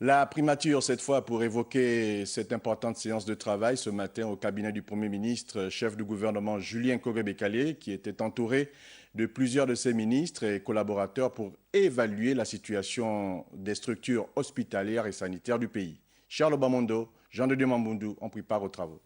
La primature, cette fois, pour évoquer cette importante séance de travail ce matin au cabinet du Premier ministre, chef du gouvernement Julien Koré-Bekale, qui était entouré de plusieurs de ses ministres et collaborateurs pour évaluer la situation des structures hospitalières et sanitaires du pays. Charles Bamondo, Jean de Dieu Mambundu ont pris part aux travaux.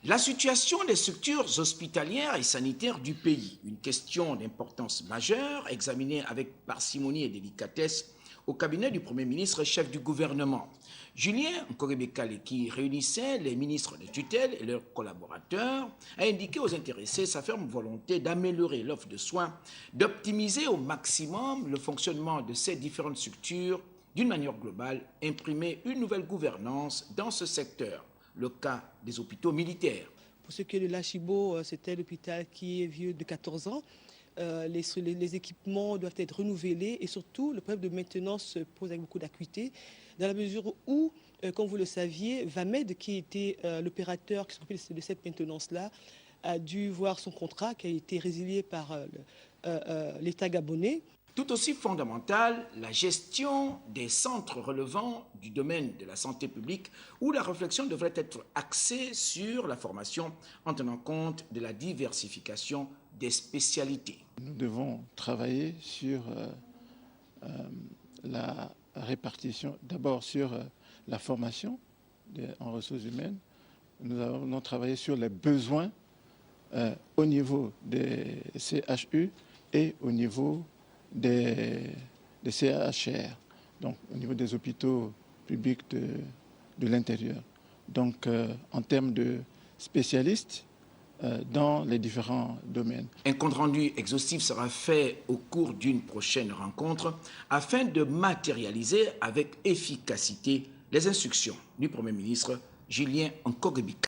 La situation des structures hospitalières et sanitaires du pays, une question d'importance majeure, examinée avec parcimonie et délicatesse au cabinet du Premier ministre chef du gouvernement. Julien Koré-Bekale, qui réunissait les ministres de tutelle et leurs collaborateurs, a indiqué aux intéressés sa ferme volonté d'améliorer l'offre de soins, d'optimiser au maximum le fonctionnement de ces différentes structures, d'une manière globale, imprimer une nouvelle gouvernance dans ce secteur. Le cas des hôpitaux militaires. Pour ce qui est de l'Achibo, c'était l'hôpital qui est vieux de 14 ans. Les équipements doivent être renouvelés et surtout le problème de maintenance se pose avec beaucoup d'acuité dans la mesure où, comme vous le saviez, Vamed, qui était l'opérateur qui s'occupait de cette maintenance-là, a dû voir son contrat qui a été résilié par l'État gabonais. Tout aussi fondamentale, la gestion des centres relevant du domaine de la santé publique où la réflexion devrait être axée sur la formation en tenant compte de la diversification des spécialités. Nous devons travailler sur la répartition, d'abord sur la formation en ressources humaines. Nous allons travailler sur les besoins au niveau des CHU et au niveau des CHR, donc au niveau des hôpitaux publics de l'intérieur. Donc en termes de spécialistes dans les différents domaines. Un compte-rendu exhaustif sera fait au cours d'une prochaine rencontre afin de matérialiser avec efficacité les instructions du Premier ministre Julien Koré-Bekale.